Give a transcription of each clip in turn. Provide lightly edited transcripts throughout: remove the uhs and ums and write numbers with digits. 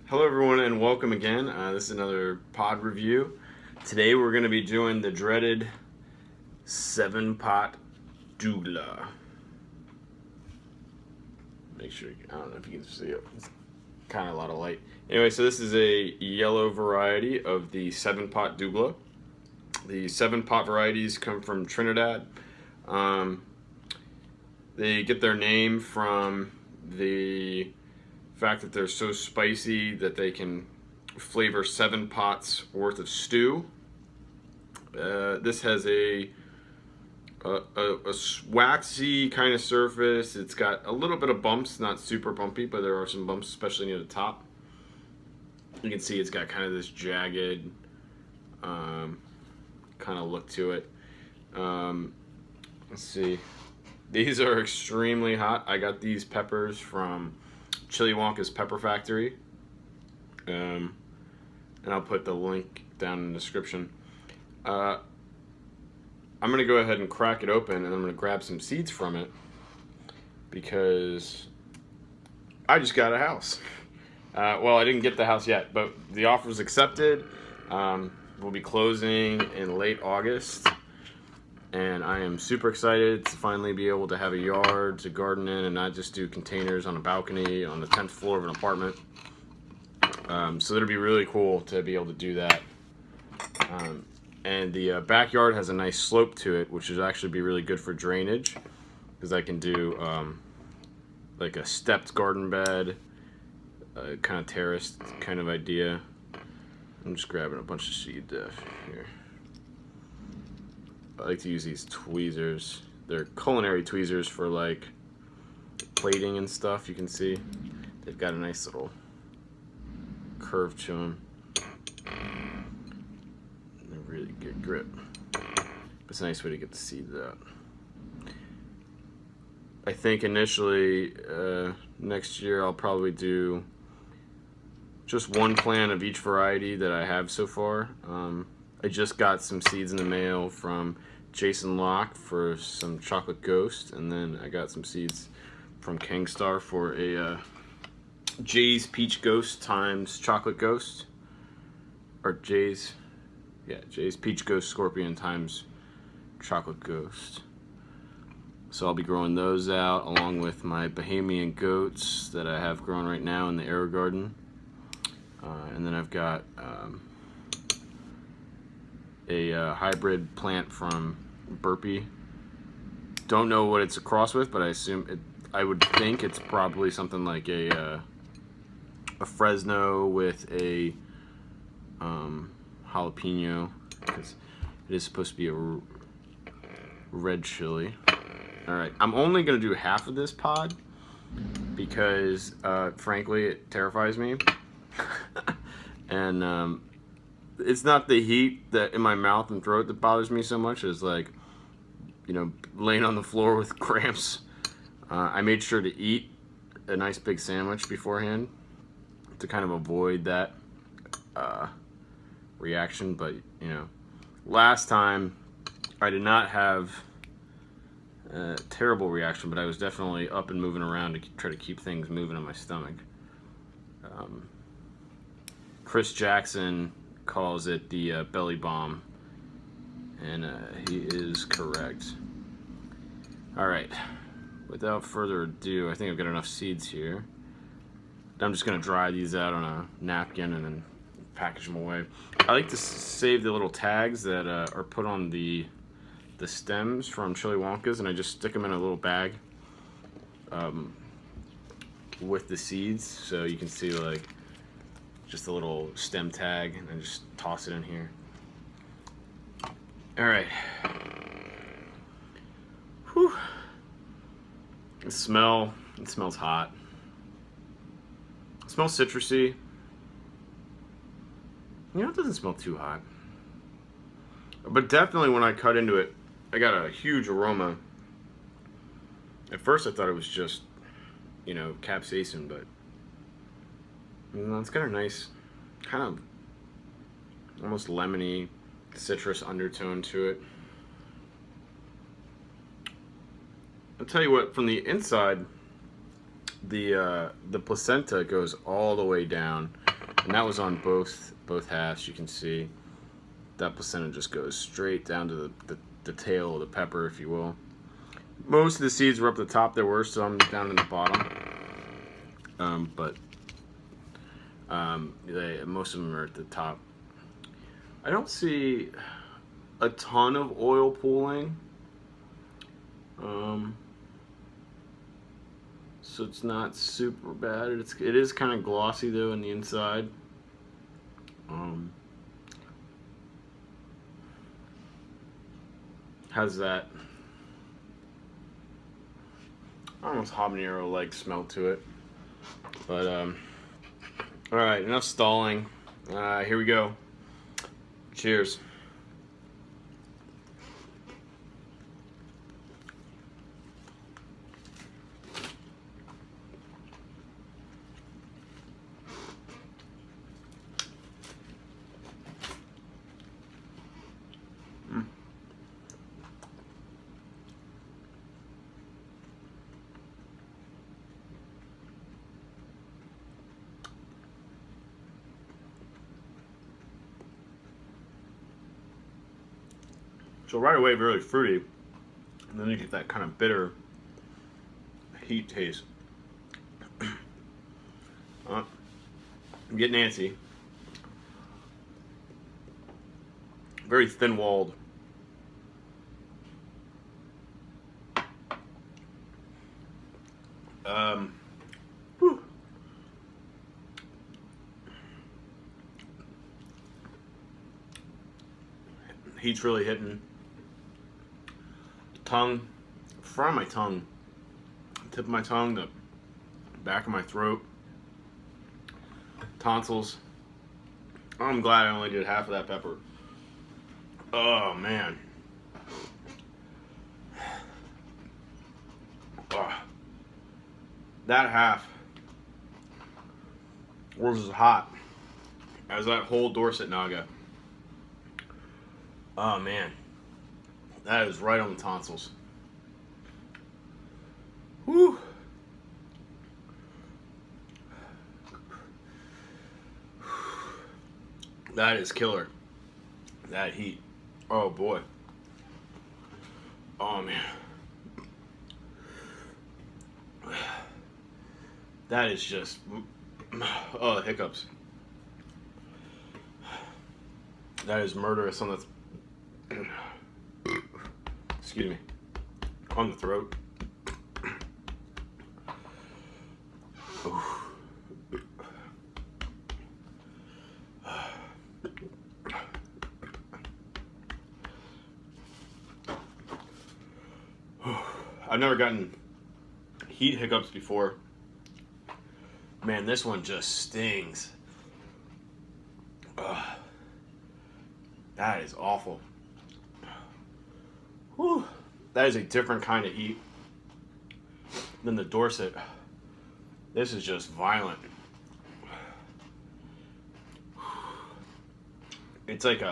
Hello everyone and welcome again. This is another pod review. Today we're going to be doing the dreaded 7-pot Doughlah. Make sure, I don't know if you can see it. It's kind of a lot of light. Anyway, so this is a yellow variety of the 7-pot Doughlah. The 7-pot varieties come from Trinidad. They get their name from the fact that they're so spicy that they can flavor 7 pots worth of stew. This has a waxy kind of surface. It's got a little bit of bumps, not super bumpy, but there are some bumps, especially near the top. You can see it's got kind of this jagged kind of look to it. Let's see. These are extremely hot. I got these peppers from Chili Wonka's Pepper Factory, and I'll put the link down in the description. I'm going to go ahead and crack it open, and I'm going to grab some seeds from it because I just got a house. Well, I didn't get the house yet, but the offer was accepted. We'll be closing in late August, and I am super excited to finally be able to have a yard to garden in and not just do containers on a balcony on the 10th floor of an apartment. So it'll be really cool to be able to do that. And the backyard has a nice slope to it, which would actually be really good for drainage, because I can do like a stepped garden bed, kind of terraced kind of idea. I'm just grabbing a bunch of seed here. I like to use these tweezers. They're culinary tweezers for like plating and stuff. You can see they've got a nice little curve to them. They're really good grip. It's a nice way to get the seeds out. I think initially next year I'll probably do just one plant of each variety that I have so far. I just got some seeds in the mail from Jason Locke for some Chocolate Ghost, and then I got some seeds from Kangstar for a Jay's Peach Ghost times Chocolate Ghost, or Jay's Peach Ghost Scorpion times Chocolate Ghost. So I'll be growing those out along with my Bahamian goats that I have growing right now in the air garden. And then I've got a hybrid plant from Burpee. Don't know what it's a cross with, but I would think it's probably something like a Fresno with a jalapeno, because it is supposed to be a red chili. All right, I'm only gonna do half of this pod because frankly it terrifies me. And it's not the heat that in my mouth and throat that bothers me so much as, like, you know, laying on the floor with cramps. I made sure to eat a nice big sandwich beforehand to kind of avoid that reaction. But, you know, last time I did not have a terrible reaction, but I was definitely up and moving around to try to keep things moving in my stomach. Chris Jackson calls it the belly bomb, and he is correct. All right, without further ado, I think I've got enough seeds here. I'm just gonna dry these out on a napkin and then package them away. I like to save the little tags that are put on the stems from Chili Wonka's, and I just stick them in a little bag with the seeds, so you can see like just a little stem tag, and I just toss it in here. All right. Whew. It smells hot. It smells citrusy. You know, it doesn't smell too hot. But definitely when I cut into it, I got a huge aroma. At first I thought it was just, you know, capsaicin, but it's got a nice, kind of almost lemony, citrus undertone to it. I'll tell you what, from the inside, the placenta goes all the way down. And that was on both halves. You can see that placenta just goes straight down to the tail of the pepper, if you will. Most of the seeds were up the top. There were some down in the bottom, but most of them are at the top. I don't see a ton of oil pooling, so it's not super bad. It is kind of glossy though on the inside. Has that almost habanero-like smell to it. But all right, enough stalling. Here we go. Cheers. So right away, really fruity, and then you get that kind of bitter heat taste. I'm getting antsy. Very thin-walled. Whew. Heat's really hitting. Tongue, front of my tongue, tip of my tongue, the back of my throat, tonsils. I'm glad I only did half of that pepper. Oh man. That half was as hot as that whole Dorset naga. Oh man. That is right on the tonsils. Whew. That is killer. That heat. Oh boy. Oh man. That is just, oh, the hiccups. That is murderous on the, excuse me, on the throat. I've never gotten heat hiccups before. Man, this one just stings. That is awful. Whew. That is a different kind of heat than the Dorset. This is just violent. It's like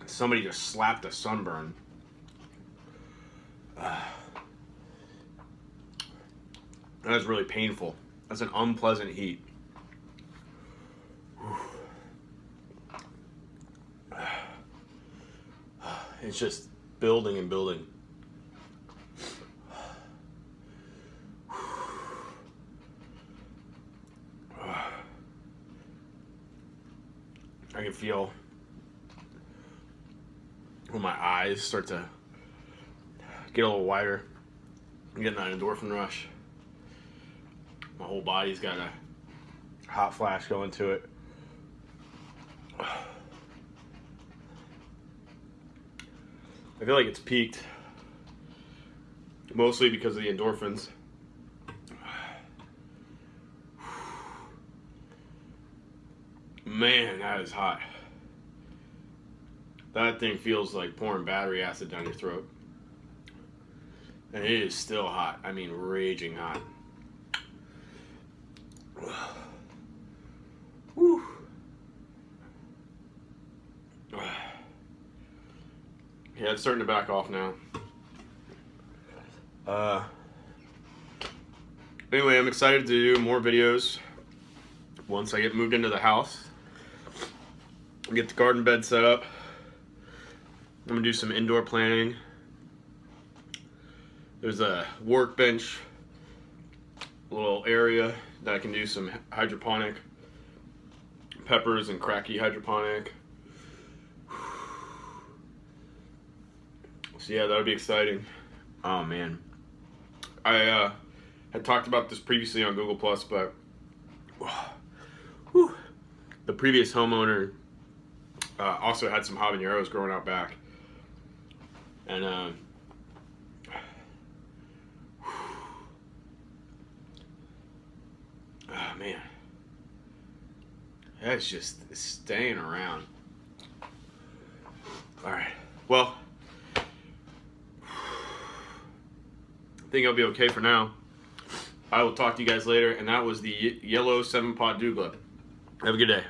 somebody just slapped a sunburn. That is really painful. That's an unpleasant heat. It's just building and building. I can feel when my eyes start to get a little wider. I'm getting that endorphin rush. My whole body's got a hot flash going to it. I feel like it's peaked, mostly because of the endorphins. Man, that is hot. That thing feels like pouring battery acid down your throat. And it is still hot. I mean, raging hot. Whew. Yeah, it's starting to back off now. Anyway, I'm excited to do more videos. once I get moved into the house, get the garden bed set up. I'm gonna do some indoor planting. There's a workbench, little area that I can do some hydroponic peppers and cracky hydroponic. So yeah, that'll be exciting. Oh man, I had talked about this previously on Google Plus, but the previous homeowner also had some habaneros growing out back, and oh man, that's just staying around. All right, well, I think I'll be okay for now. I will talk to you guys later, and that was the yellow 7-pot Doughlah. Have a good day.